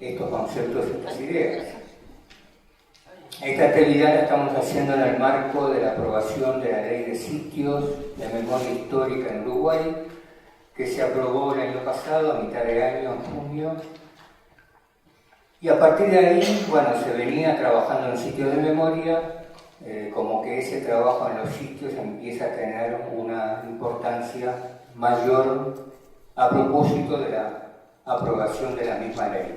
estos conceptos y estas ideas. Esta actividad la estamos haciendo en el marco de la aprobación de la Ley de Sitios de Memoria Histórica en Uruguay, que se aprobó el año pasado, a mitad de año, en junio. Y a partir de ahí, bueno, se venía trabajando en sitios de memoria, como que ese trabajo en los sitios empieza a tener una importancia mayor a propósito de la aprobación de la misma ley.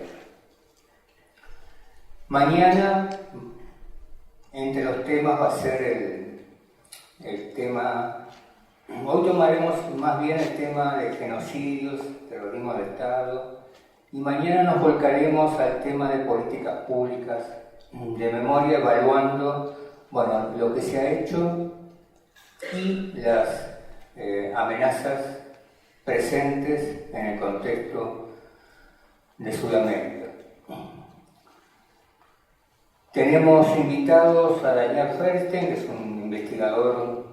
Mañana, entre los temas va a ser el tema, hoy tomaremos más bien el tema de genocidios, terrorismo de Estado, y mañana nos volcaremos al tema de políticas públicas de memoria, evaluando, bueno, lo que se ha hecho y las amenazas presentes en el contexto de Sudamérica. Tenemos invitados a Daniel Feuerstein, que es un investigador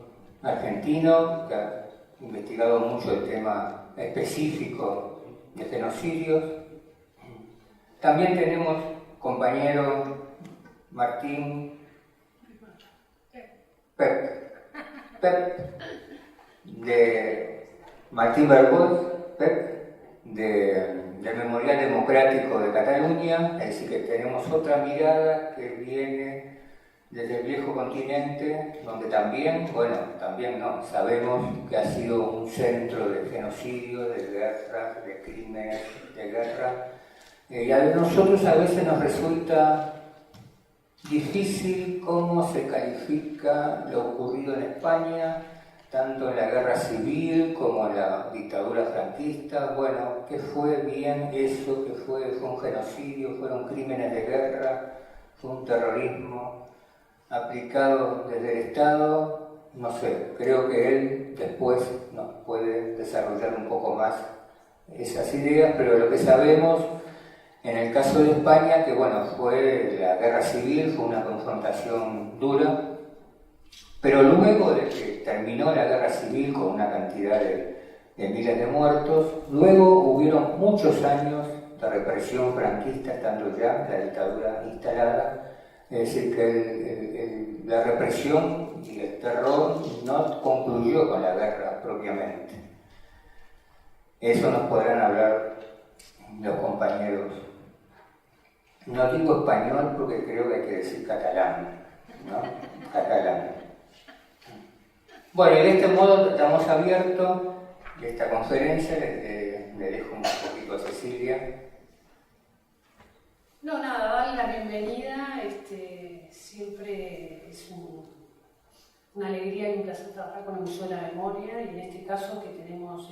argentino que ha investigado mucho el tema específico de genocidios. También tenemos compañero Martín de Martín Verboix, del Memorial Democrático de Cataluña, es decir, que tenemos otra mirada que viene desde el viejo continente, donde también, bueno, también no, sabemos que ha sido un centro de genocidio, de guerra, de crímenes de guerra, y a nosotros a veces nos resulta difícil cómo se califica lo ocurrido en España, tanto en la guerra civil como en la dictadura franquista. Bueno, ¿qué fue bien eso? ¿Qué fue? ¿Fue un genocidio? ¿Fueron crímenes de guerra? ¿Fue un terrorismo aplicado desde el Estado? No sé, creo que él después nos puede desarrollar un poco más esas ideas, pero lo que sabemos en el caso de España, que bueno, fue la guerra civil, fue una confrontación dura, pero luego de que terminó la guerra civil con una cantidad de miles de muertos, luego hubieron muchos años de represión franquista, estando ya la dictadura instalada, es decir, que la represión y el terror no concluyó con la guerra propiamente. Eso nos podrán hablar los compañeros. No digo español porque creo que hay que decir catalán, ¿no? Catalán. Bueno, y de este modo estamos abiertos esta conferencia. Le dejo un poquito a Cecilia. No, nada, darle la bienvenida. Siempre es una alegría y un placer trabajar con el Museo de la Memoria, y en este caso que tenemos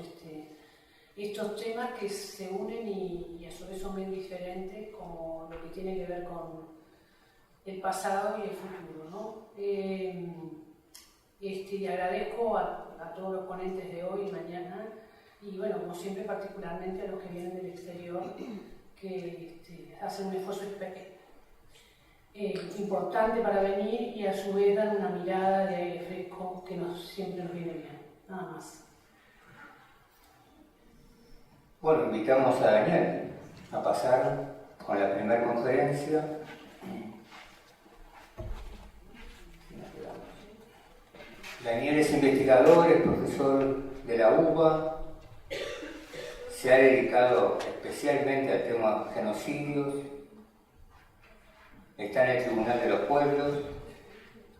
estos temas que se unen y a su vez son bien diferentes, como lo que tiene que ver con el pasado y el futuro, ¿no? Y agradezco a todos los ponentes de hoy y mañana, y bueno, como siempre, particularmente a los que vienen del exterior, que hacen un esfuerzo importante para venir y a su vez dan una mirada de aire fresco que siempre nos viene bien. Nada más. Bueno, invitamos a Daniel a pasar con la primera conferencia. Daniel es investigador, es profesor de la UBA, se ha dedicado especialmente al tema de genocidios, está en el Tribunal de los Pueblos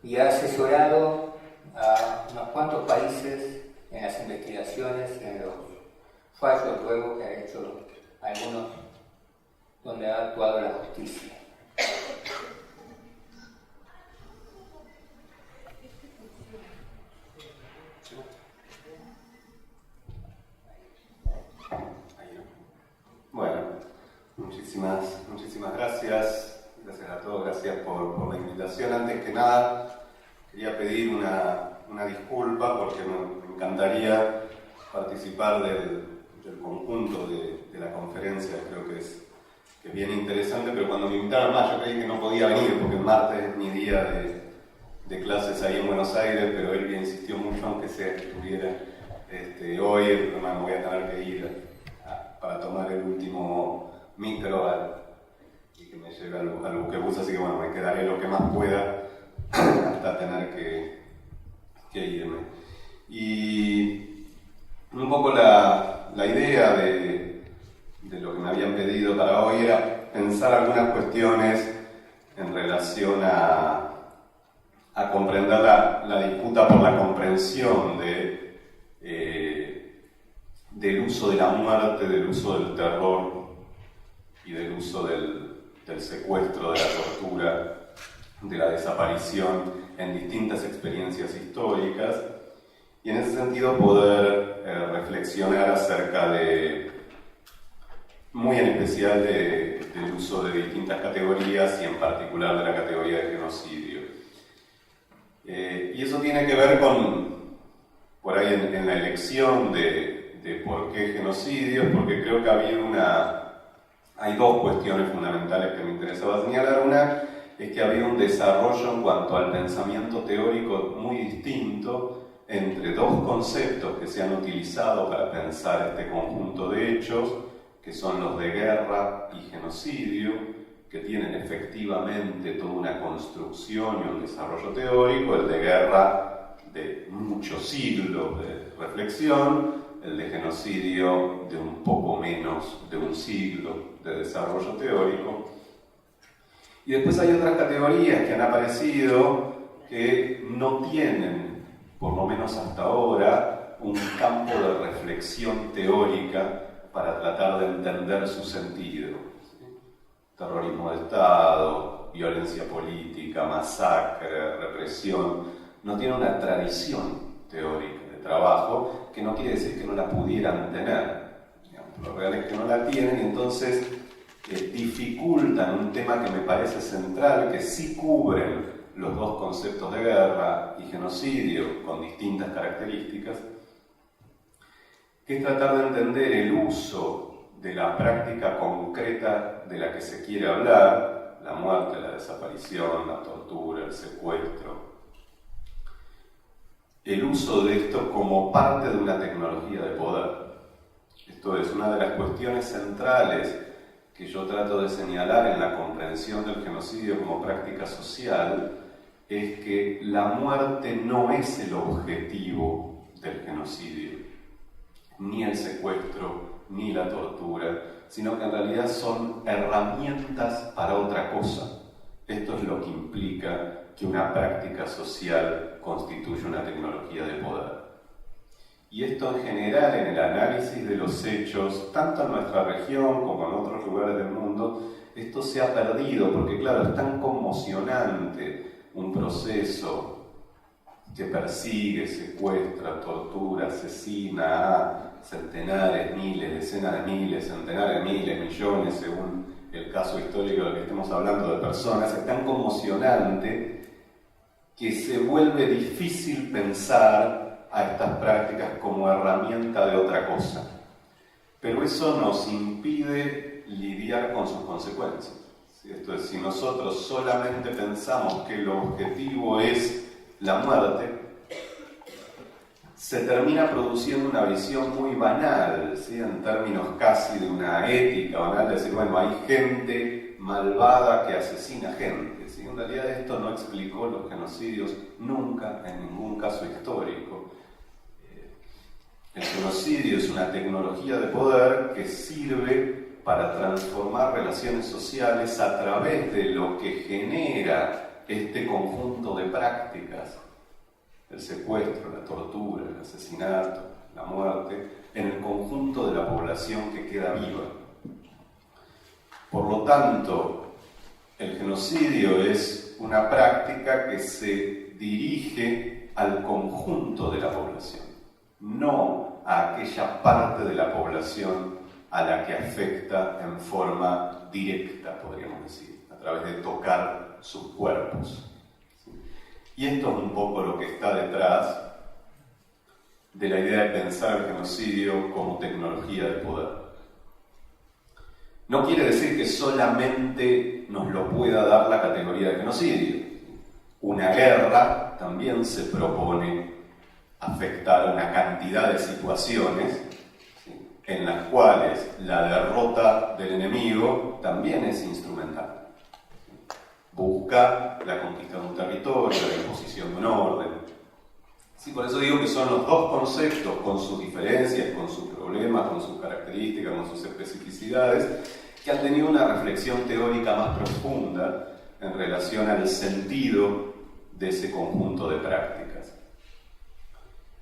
y ha asesorado a unos cuantos países en las investigaciones y en los fallos luego que ha hecho algunos donde ha actuado la justicia. Bueno, muchísimas gracias. Gracias a todos, gracias por la invitación. Antes que nada, quería pedir una disculpa porque me encantaría participar del conjunto de la conferencia. Creo que es bien interesante, pero cuando me invitaron más, yo creí que no podía venir porque el martes es mi día de clases ahí en Buenos Aires, pero él insistió mucho, aunque sea que estuviera hoy, el problema no voy a tener que ir para tomar el último micro y que me lleve al buquebús, así que bueno, me quedaré lo que más pueda hasta tener que irme. Y un poco la idea de lo que me habían pedido para hoy era pensar algunas cuestiones en relación a comprender la disputa por la comprensión del uso de la muerte, del uso del terror y del uso del secuestro, de la tortura, de la desaparición en distintas experiencias históricas, y en ese sentido poder reflexionar acerca muy en especial del uso de distintas categorías y en particular de la categoría de genocidio. Y eso tiene que ver por ahí en la elección de por qué genocidios, porque creo que hay dos cuestiones fundamentales que me interesaba señalar. Una es que ha habido un desarrollo en cuanto al pensamiento teórico muy distinto entre dos conceptos que se han utilizado para pensar este conjunto de hechos, que son los de guerra y genocidio, que tienen efectivamente toda una construcción y un desarrollo teórico. El de guerra de muchos siglos de reflexión, el de genocidio de un poco menos de un siglo de desarrollo teórico. Y después hay otras categorías que han aparecido que no tienen, por lo menos hasta ahora, un campo de reflexión teórica para tratar de entender su sentido. Terrorismo de Estado, violencia política, masacre, represión, no tiene una tradición teórica de trabajo, que no quiere decir que no la pudieran tener. Lo real es que no la tienen, y entonces dificultan un tema que me parece central, que sí cubren los dos conceptos de guerra y genocidio con distintas características, que es tratar de entender el uso de la práctica concreta de la que se quiere hablar, la muerte, la desaparición, la tortura, el secuestro, el uso de esto como parte de una tecnología de poder. Esto es una de las cuestiones centrales que yo trato de señalar en la comprensión del genocidio como práctica social, es que la muerte no es el objetivo del genocidio, ni el secuestro, ni la tortura, sino que en realidad son herramientas para otra cosa. Esto es lo que implica que una práctica social constituye una tecnología de poder. Y esto en general, en el análisis de los hechos, tanto en nuestra región como en otros lugares del mundo, esto se ha perdido, porque claro, es tan conmocionante un proceso que persigue, secuestra, tortura, asesina a centenares, miles, decenas de miles, centenares de miles, millones, según el caso histórico del que estemos hablando, de personas. Es tan conmocionante que se vuelve difícil pensar a estas prácticas como herramienta de otra cosa. Pero eso nos impide lidiar con sus consecuencias. Esto es, si nosotros solamente pensamos que el objetivo es la muerte, se termina produciendo una visión muy banal, ¿sí? En términos casi de una ética banal, de decir, bueno, hay gente malvada que asesina gente, ¿sí? En realidad esto no explicó los genocidios nunca, en ningún caso histórico. El genocidio es una tecnología de poder que sirve para transformar relaciones sociales a través de lo que genera este conjunto de prácticas, el secuestro, la tortura, el asesinato, la muerte, en el conjunto de la población que queda viva. Por lo tanto, el genocidio es una práctica que se dirige al conjunto de la población, no a aquella parte de la población a la que afecta en forma directa, podríamos decir, a través de tocar sus cuerpos. Y esto es un poco lo que está detrás de la idea de pensar el genocidio como tecnología de poder. No quiere decir que solamente nos lo pueda dar la categoría de genocidio. Una guerra también se propone afectar a una cantidad de situaciones, ¿sí?, en las cuales la derrota del enemigo también es instrumental. Busca la conquista de un territorio, la imposición de un orden. Sí, por eso digo que son los dos conceptos, con sus diferencias, con sus problemas, con sus características, con sus especificidades, que han tenido una reflexión teórica más profunda en relación al sentido de ese conjunto de prácticas.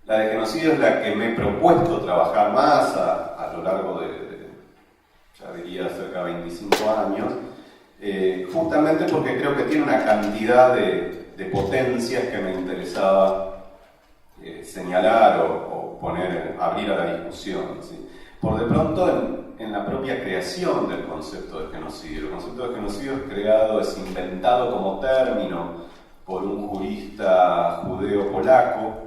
La de genocidio es la que me he propuesto trabajar más a lo largo de ya diría, cerca de 25 años, justamente porque creo que tiene una cantidad de potencias que me interesaba señalar o abrir a la discusión, ¿sí? Por de pronto, en la propia creación del concepto de genocidio. El concepto de genocidio es inventado como término por un jurista judeo-polaco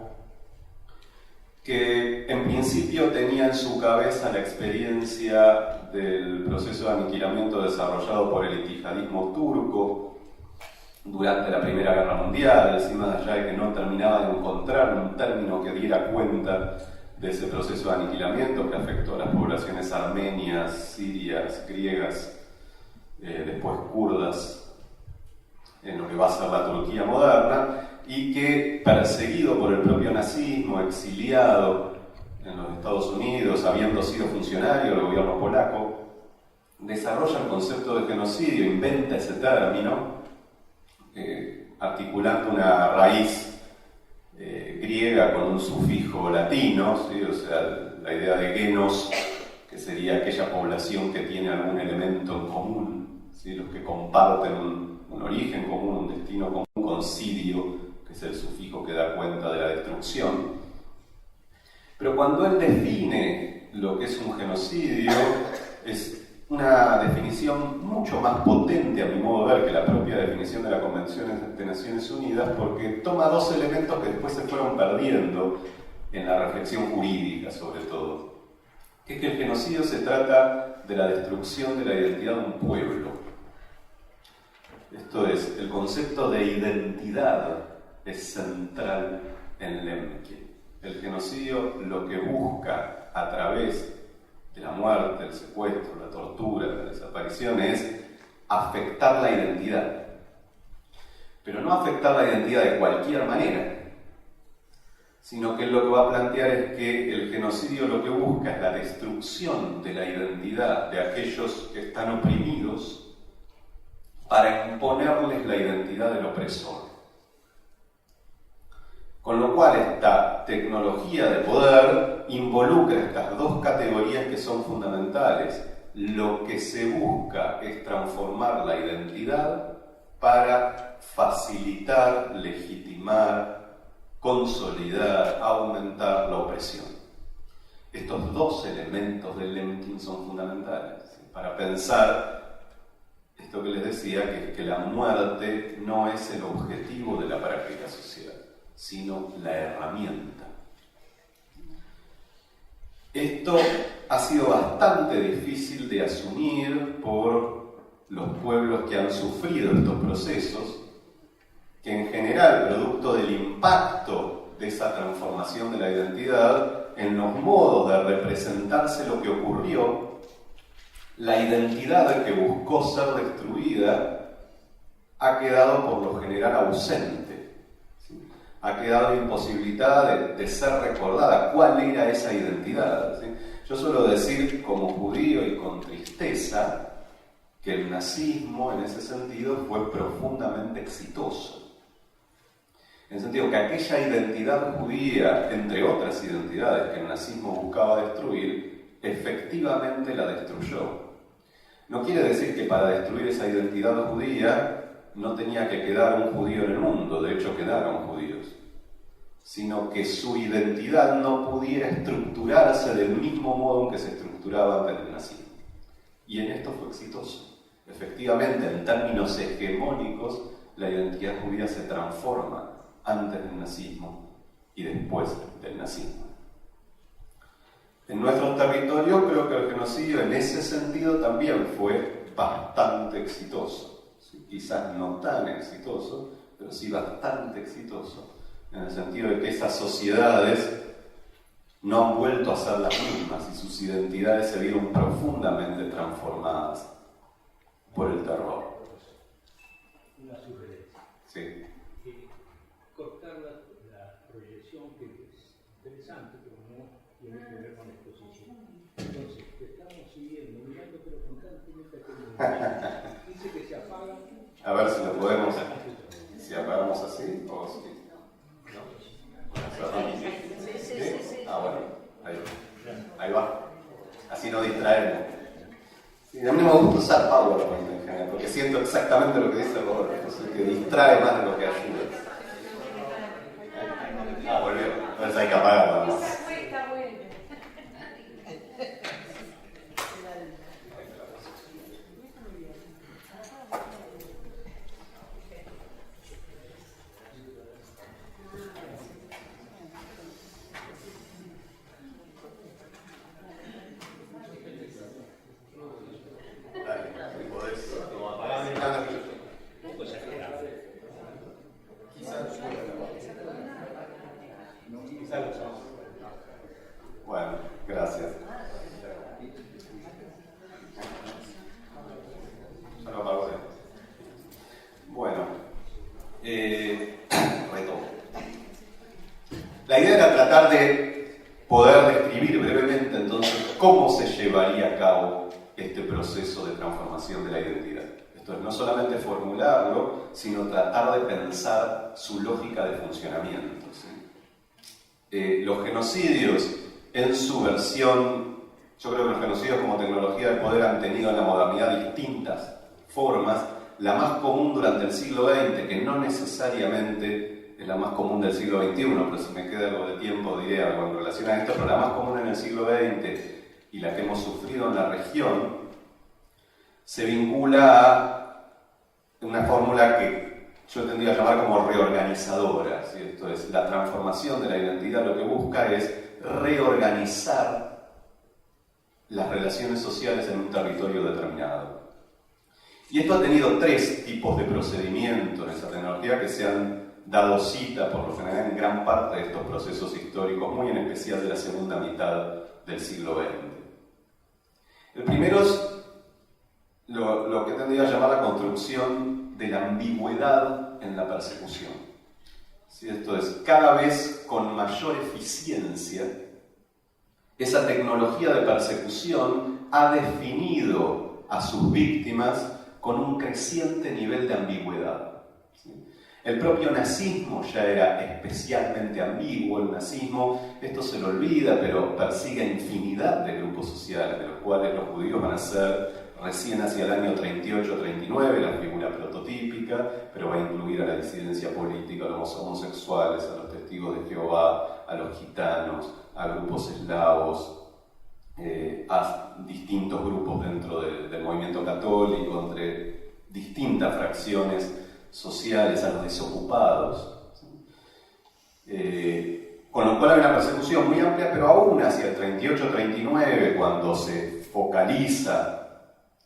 que en principio tenía en su cabeza la experiencia del proceso de aniquilamiento desarrollado por el yihadismo turco durante la Primera Guerra Mundial, más allá de que no terminaba de encontrar un término que diera cuenta de ese proceso de aniquilamiento que afectó a las poblaciones armenias, sirias, griegas, después kurdas, en lo que va a ser la Turquía moderna, y que, perseguido por el propio nazismo, exiliado en los Estados Unidos, habiendo sido funcionario del gobierno polaco, desarrolla el concepto de genocidio, inventa ese término, articulando una raíz griega con un sufijo latino, ¿sí? O sea, la idea de genos, que sería aquella población que tiene algún elemento en común, ¿sí? Los que comparten un origen común, un destino común, con sidio, que es el sufijo que da cuenta de la destrucción. Pero cuando él define lo que es un genocidio, es una definición mucho más potente, a mi modo de ver, que la propia definición de la Convención de Naciones Unidas, porque toma dos elementos que después se fueron perdiendo en la reflexión jurídica, sobre todo. Que es que el genocidio se trata de la destrucción de la identidad de un pueblo. Esto es, el concepto de identidad es central en Lemke. El genocidio lo que busca a través de la muerte, el secuestro, la tortura, la desaparición es afectar la identidad. Pero no afectar la identidad de cualquier manera, sino que lo que va a plantear es que el genocidio lo que busca es la destrucción de la identidad de aquellos que están oprimidos para imponerles la identidad del opresor. Con lo cual esta tecnología de poder involucra estas dos categorías que son fundamentales. Lo que se busca es transformar la identidad para facilitar, legitimar, consolidar, aumentar la opresión. Estos dos elementos del Lemkin son fundamentales, ¿sí? Para pensar esto que les decía, que la muerte no es el objetivo de la práctica social, sino la herramienta. Esto ha sido bastante difícil de asumir por los pueblos que han sufrido estos procesos, que en general, producto del impacto de esa transformación de la identidad, en los modos de representarse lo que ocurrió, la identidad que buscó ser destruida ha quedado por lo general ausente. Ha quedado imposibilitada de ser recordada. ¿Cuál era esa identidad? ¿Sí? Yo suelo decir, como judío y con tristeza, que el nazismo en ese sentido fue profundamente exitoso. En el sentido que aquella identidad judía, entre otras identidades que el nazismo buscaba destruir, efectivamente la destruyó. No quiere decir que para destruir esa identidad judía no tenía que quedar un judío en el mundo, de hecho quedaron judíos, sino que su identidad no pudiera estructurarse del mismo modo en que se estructuraba antes del nazismo. Y en esto fue exitoso. Efectivamente, en términos hegemónicos, la identidad judía se transforma antes del nazismo y después del nazismo. En nuestro territorio creo que el genocidio en ese sentido también fue bastante exitoso. Quizás no tan exitoso, pero sí bastante exitoso, en el sentido de que esas sociedades no han vuelto a ser las mismas y sus identidades se vieron profundamente transformadas por el terror. Una sugerencia. Sí. Cortar la proyección, que es interesante, pero no tiene que ver con la exposición. Entonces, te estamos siguiendo, mirando, pero constantemente a que dice que se apaga. A ver si lo podemos. Si apagamos así o si. ¿Sí? Ah, bueno, ahí va. Así no distraemos. Sí, a mí no me gusta usar PowerPoint en general, porque siento exactamente lo que dice Rodolfo, que distrae más de lo que ayuda. Ah, volvió. Entonces hay que apagarla más. Bueno, gracias. Ya lo apago. Bueno, retomo. La idea era tratar de poder describir brevemente entonces cómo se llevaría a cabo este proceso de transformación de la identidad. Esto es no solamente formularlo, sino tratar de pensar su lógica de funcionamiento, ¿sí? Los genocidios en su versión, yo creo que los genocidios como tecnología de poder han tenido en la modernidad distintas formas. La más común durante el siglo XX, que no necesariamente es la más común del siglo XXI, pero si me queda algo de tiempo diré algo en relación a esto, pero la más común en el siglo XX y la que hemos sufrido en la región, se vincula a una fórmula que yo tendría que llamar como reorganizadora, ¿sí? Esto es, la transformación de la identidad lo que busca es reorganizar las relaciones sociales en un territorio determinado. Y esto ha tenido tres tipos de procedimientos en esa tecnología que se han dado cita por lo general en gran parte de estos procesos históricos, muy en especial de la segunda mitad del siglo XX. El primero es lo que tendría que llamar la construcción de la ambigüedad en la persecución. ¿Sí? Esto es, cada vez con mayor eficiencia, esa tecnología de persecución ha definido a sus víctimas con un creciente nivel de ambigüedad. ¿Sí? El propio nazismo ya era especialmente ambiguo. El nazismo, esto se lo olvida, pero persigue a infinidad de grupos sociales, de los cuales los judíos van a ser recién hacia el año 38-39 la figura prototípica, pero va a incluir a la disidencia política, a los homosexuales, a los testigos de Jehová, a los gitanos, a grupos eslavos, a distintos grupos dentro del movimiento católico, entre distintas fracciones sociales, a los desocupados. Con lo cual hay una persecución muy amplia, pero aún hacia el 38-39, cuando se focaliza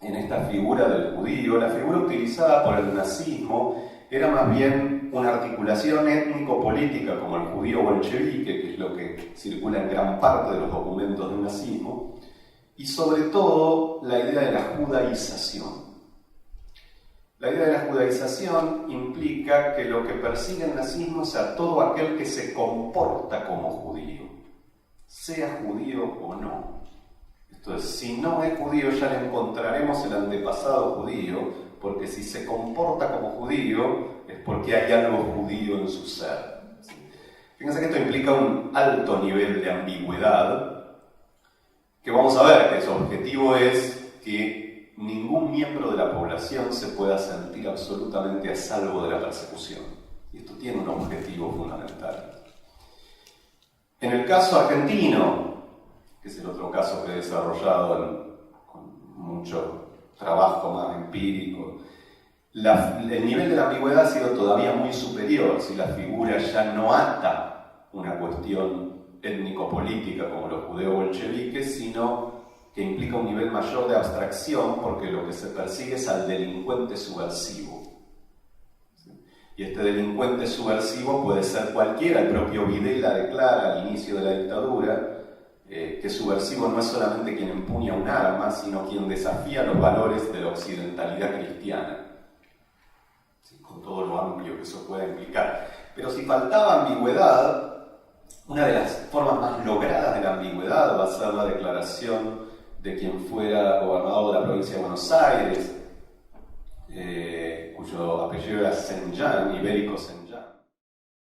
en esta figura del judío, la figura utilizada por el nazismo era más bien una articulación étnico-política como el judío bolchevique, que es lo que circula en gran parte de los documentos del nazismo, y sobre todo la idea de la judaización. La idea de la judaización implica que lo que persigue el nazismo es a todo aquel que se comporta como judío, sea judío o no. Entonces, si no es judío, ya le encontraremos el antepasado judío, porque si se comporta como judío, es porque hay algo judío en su ser. Fíjense que esto implica un alto nivel de ambigüedad, que vamos a ver que su objetivo es que ningún miembro de la población se pueda sentir absolutamente a salvo de la persecución. Y esto tiene un objetivo fundamental. En el caso argentino, que es el otro caso que he desarrollado con mucho trabajo más empírico, el nivel de la ambigüedad ha sido todavía muy superior. Si la figura ya no ata una cuestión étnico-política como los judeo-bolcheviques, sino que implica un nivel mayor de abstracción, porque lo que se persigue es al delincuente subversivo. Y este delincuente subversivo puede ser cualquiera. El propio Videla declara al inicio de la dictadura que subversivo no es solamente quien empuña un arma, sino quien desafía los valores de la occidentalidad cristiana, ¿sí? Con todo lo amplio que eso puede implicar. Pero si faltaba ambigüedad, una de las formas más logradas de la ambigüedad va a ser la declaración de quien fuera gobernador de la provincia de Buenos Aires, cuyo apellido era Saint-Jean, ibérico Saint